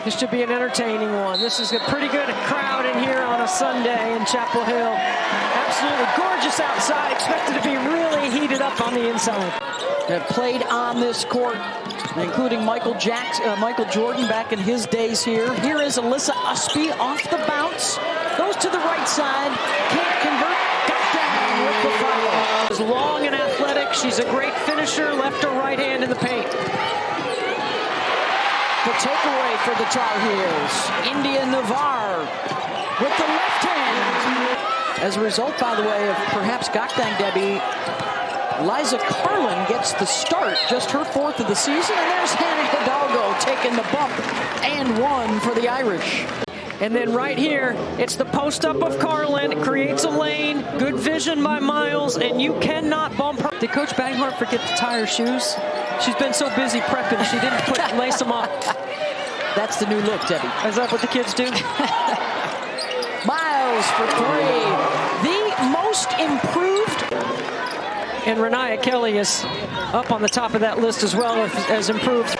This should be an entertaining one. This is a pretty good crowd in here on a Sunday in Chapel Hill. Absolutely gorgeous outside. Expected to be really heated up on the inside. Have played on this court, including Michael Jordan back in his days here. Here is Alyssa Ustby off the bounce. Goes to the right side. Can't convert. Gakdeng with the foul. She's long and athletic. She's a great finisher. Left or right hand in the paint. The takeaway for the Tar Heels. India Navar with the left hand. As a result, by the way, of perhaps Gakdeng, Debbie, Liza Carlin gets the start, just her 4th of the season. And there's Hannah Hidalgo taking the bump and 1 for the Irish. And then right here, it's the post-up of Carlin. It creates a lane. Good vision by Miles, and you cannot bump her. Did Coach Banghart forget to tie her shoes? She's been so busy prepping, she didn't lace them up. That's the new look, Debbie. Is that what the kids do? Miles for 3. The most improved. And Renaya Kelly is up on the top of that list as well as improved.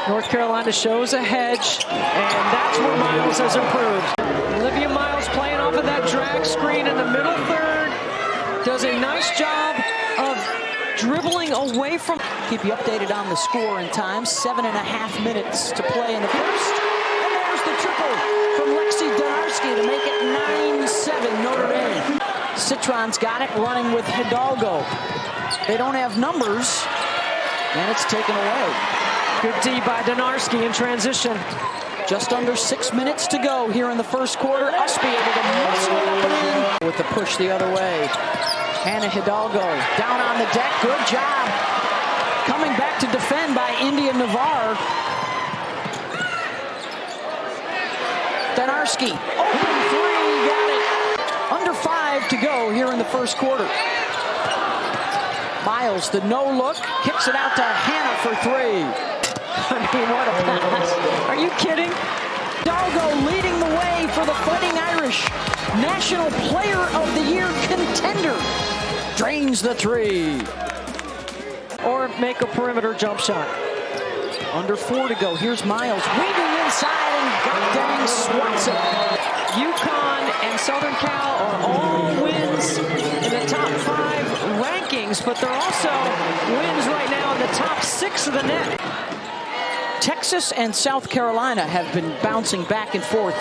North Carolina shows a hedge, and that's where Miles has improved. Olivia Miles playing off of that drag screen in the middle third. Does a nice job of dribbling away from. Keep you updated on the score and time. 7.5 minutes to play in the first. And there's the triple from Lexi Donarski to make it 9-7 Notre Dame. Citron's got it running with Hidalgo. They don't have numbers, and it's taken away. Good D by Donarski in transition. Just under 6 minutes to go here in the first quarter. Ustby able to muscle it up and in with the push the other way. Hannah Hidalgo down on the deck. Good job. Coming back to defend by India Navar. Donarski. Open 3. Got it. Under 5 to go here in the first quarter. Miles, the no look. Kicks it out to Hannah for 3. I mean, what a pass. Are you kidding? Hidalgo leading the way for the Fighting Irish. National Player of the Year contender. Drains the 3. Or make a perimeter jump shot. Under 4 to go. Here's Miles weaving inside, and Gakdeng swats it. UConn and Southern Cal are all wins in the top 5 rankings, but they're also wins right now in the top 6 of the net. Texas and South Carolina have been bouncing back and forth,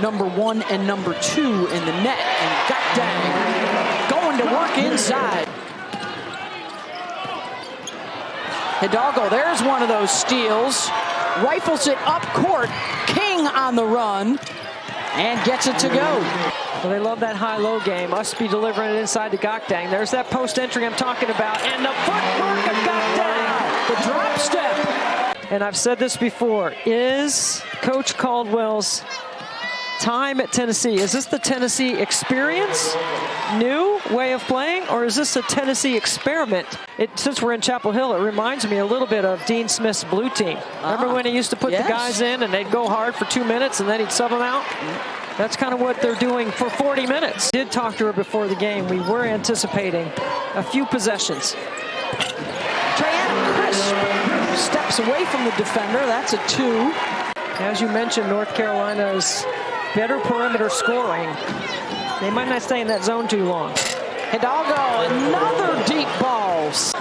number 1 and number 2 in the net, and Gakdeng going to work inside. Hidalgo, there's one of those steals, rifles it up court. King on the run and gets it to go. Well, they love that high-low game. Ustby delivering it inside to Gakdeng. There's that post entry I'm talking about, and the footwork of Gakdeng, the drop step. And I've said this before, is Coach Caldwell's time at Tennessee, is this the Tennessee experience, new way of playing, or is this a Tennessee experiment? Since we're in Chapel Hill, it reminds me a little bit of Dean Smith's blue team. Remember when he used to put the guys in and they'd go hard for 2 minutes and then he'd sub them out? That's kind of what they're doing for 40 minutes. Did talk to her before the game. We were anticipating a few possessions. Steps away from the defender. That's a 2. As you mentioned, North Carolina's better perimeter scoring. They might not stay in that zone too long. Hidalgo, another deep balls.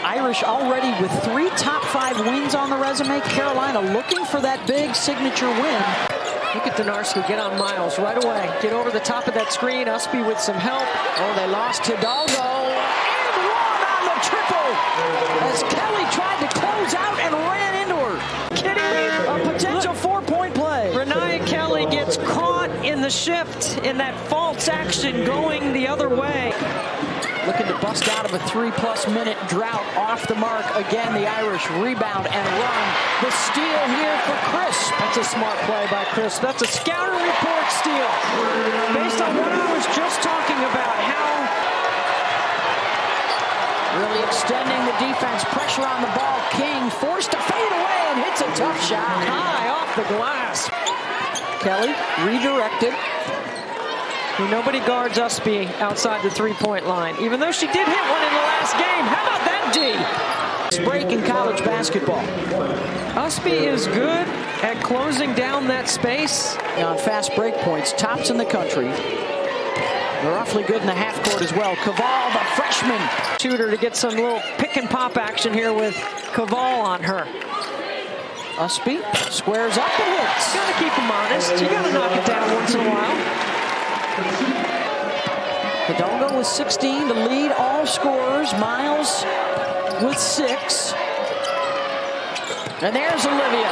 Irish already with 3 top 5 wins on the resume. Carolina looking for that big signature win. Look at Donarski get on Miles right away. Get over the top of that screen. Ustby with some help. Oh, they lost Hidalgo. And 1 on the triple. As Kelly tried to close out and ran into her. Kidding me? A potential 4-point play. Renaya Kelly gets caught in the shift in that false action going the other way. Looking to bust out of a 3+ minute drought. Off the mark again. The Irish rebound and run. The steal here for Chris. That's a smart play by Chris. That's a scouter report steal. Based on what I was just talking about, how really extending the defense. Pressure on the ball. King forced to fade away and hits a tough shot. High off the glass. Kelly redirected. Nobody guards Ustby outside the 3-point line, even though she did hit one in the last game. How about that D? Break in college basketball. Ustby is good at closing down that space. On fast break points, tops in the country. They're awfully good in the half court as well. Caval, the freshman. Shooter to get some little pick and pop action here with Caval on her. Ustby squares up and hits. You gotta keep him honest. You gotta knock it down once in a while. Hidalgo with 16 to lead all scorers. Miles with 6. And there's Olivia.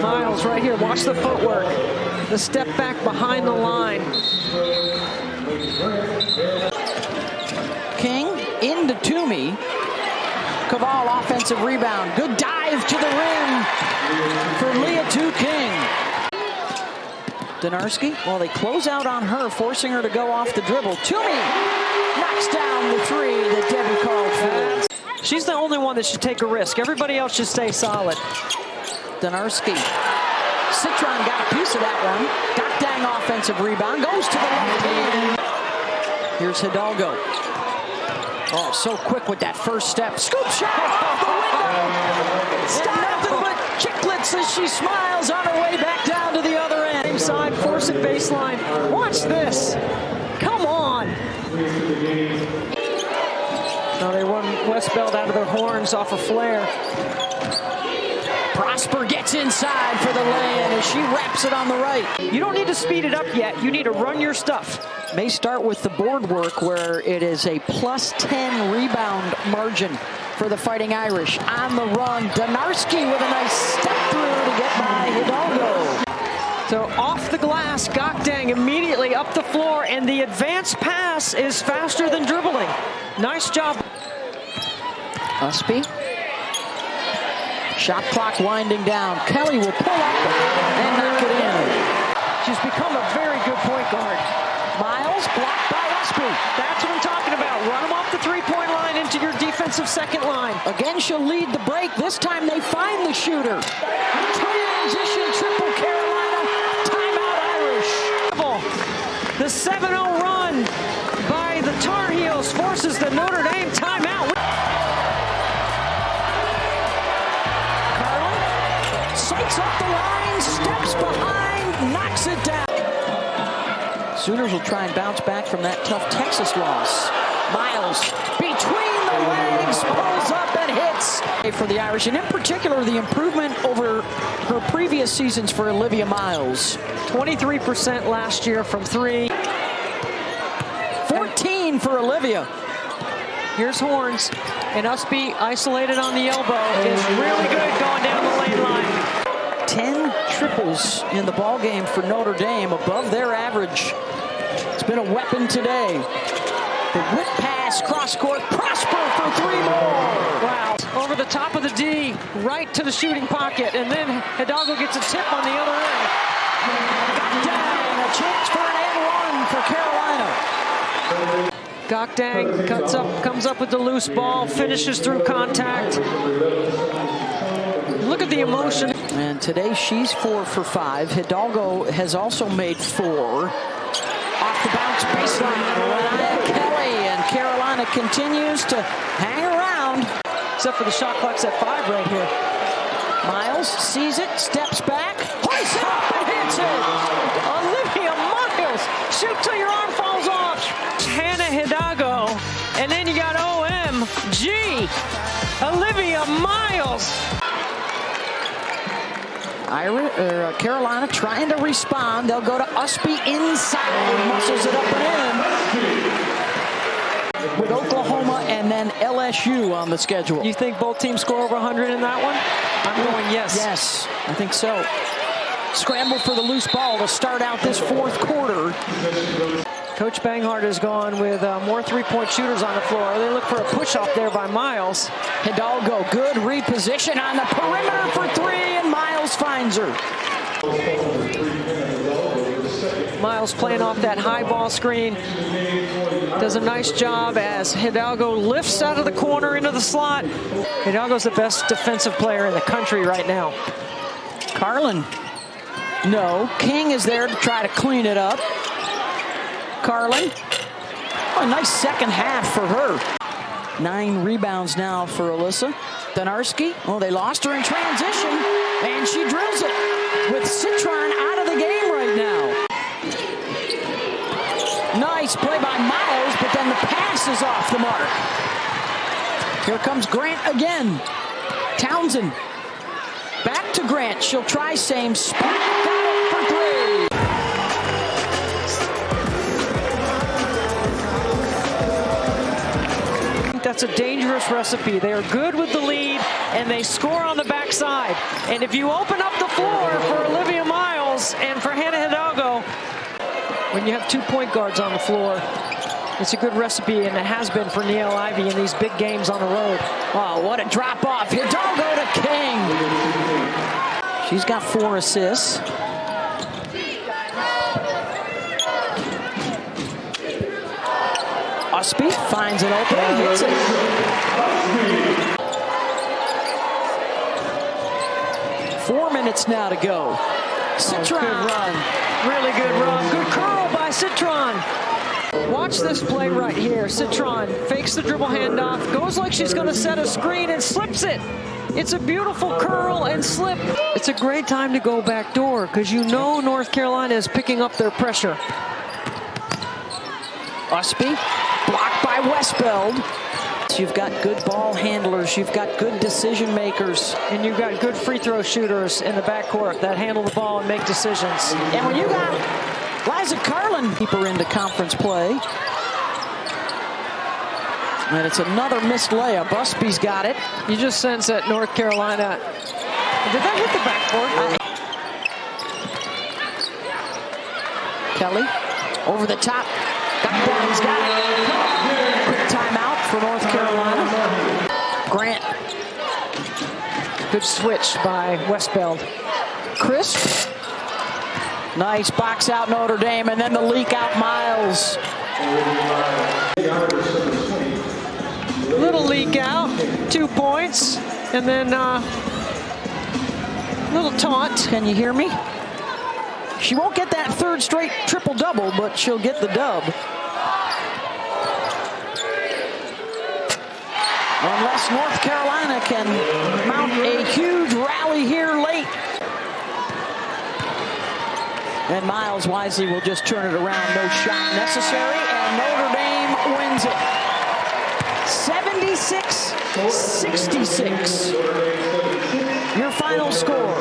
Miles right here. Watch the footwork. The step back behind the line. King into Toomey. Caval offensive rebound. Good dive to the rim for Leah King. Donarski, well, they close out on her, forcing her to go off the dribble. Toomey knocks down the 3 that Debbie called for. She's the only one that should take a risk. Everybody else should stay solid. Donarski. Citron got a piece of that one. Gakdeng offensive rebound. Goes to the left hand. Here's Hidalgo. Oh, so quick with that first step. Scoop shot off the window. Stop nothing but chiclets as she smiles on her way back down to the other end. Same side, force it baseline. Watch this. Come on. No, they run Westbelt out of their horns off a flare. Prosper gets inside for the lay-in as she wraps it on the right. You don't need to speed it up yet. You need to run your stuff. May start with the board work where it is a +10 rebound margin for the Fighting Irish. On the run, Donarski with a nice step through to get by Hidalgo. So off the glass, Gakdeng immediately up the floor, and the advance pass is faster than dribbling. Nice job. Ustby. Shot clock winding down. Kelly will pull up and knock it in. She's become a very good point guard. Miles blocked by Ustby. That's what I'm talking about. Run them off the three-point line into your defensive second line. Again, she'll lead the break. This time they find the shooter. Transition triple Carolina. Timeout Irish. The 7-0 run by the Tar Heels forces the Notre Dame timeout. Carlin sights up the line, steps behind, knocks it down. Sooners will try and bounce back from that tough Texas loss. Miles between the legs, pulls up and hits for the Irish, and in particular the improvement over her previous seasons for Olivia Miles. 23% last year from 3. 14 for Olivia. Here's Horns, and Ustby isolated on the elbow is really good going down the lane line. 10 triples in the ball game for Notre Dame, above their average. It's been a weapon today. The whip pass, cross court, Prosper for 3 more. Wow, over the top of the D, right to the shooting pocket, and then Hidalgo gets a tip on the other end. Gakdeng, a chance for an and 1 for Carolina. Gakdeng comes up with the loose ball, finishes through contact. Look at the emotion. And today she's 4 for 5. Hidalgo has also made 4. Off the bounce baseline, Kelly, and Carolina continues to hang around. Except for the shot clock's at 5 right here. Miles sees it, steps back, hoists it up and hits it. Olivia Miles, shoot till your arm falls off. Hannah Hidalgo, and then you got OMG, Olivia Miles. Carolina trying to respond. They'll go to Ustby inside, muscles it up and in. With Oklahoma and then LSU on the schedule. You think both teams score over 100 in that one? I'm going yes. Yes, I think so. Scramble for the loose ball to start out this 4th quarter. Coach Banghart has gone with more three-point shooters on the floor. They look for a push-off there by Miles. Hidalgo, good reposition on the perimeter for 3, and Miles finds her. Miles playing off that high ball screen. Does a nice job as Hidalgo lifts out of the corner into the slot. Hidalgo's the best defensive player in the country right now. Carlin. No. King is there to try to clean it up. Carlin. Oh, a nice second half for her. 9 rebounds now for Alyssa Donarski. Oh, they lost her in transition, and she drills it with Citron out of the game right now. Nice play by Miles, but then the pass is off the mark. Here comes Grant again. Townsend back to Grant. She'll try same spot. Got it for 3. That's a dangerous recipe. They are good with the lead, and they score on the backside. And if you open up the floor for Olivia Miles and for Hannah Hidalgo, when you have 2 point guards on the floor, it's a good recipe, and it has been for Neil Ivy in these big games on the road. Oh, what a drop off. Hidalgo to King. She's got 4 assists. Ustby finds an opening, hits it. Four minutes now to go. Citron. Good run. Really good run. Good curl by Citron. Watch this play right here. Citron fakes the dribble handoff, goes like she's going to set a screen and slips it. It's a beautiful curl and slip. It's a great time to go backdoor because you know North Carolina is picking up their pressure. Ustby, blocked by Westbeld. You've got good ball handlers. You've got good decision makers. And you've got good free throw shooters in the backcourt that handle the ball and make decisions. And when you got Liza Carlin, keep her into conference play. And it's another missed layup. Ustby's got it. You just sense that North Carolina. Did that hit the backboard? Kelly over the top. Gakdeng's got it. Quick timeout for North Carolina. Grant. Good switch by Westbeld. Crisp. Nice box out Notre Dame, and then the leak out Miles. Little leak out, 2 points, and then little taunt. Can you hear me? She won't get that 3rd straight triple-double, but she'll get the dub. Unless North Carolina can mount a huge rally here late. And Miles wisely will just turn it around. No shot necessary, and Notre Dame wins it. 76-66. Your final score.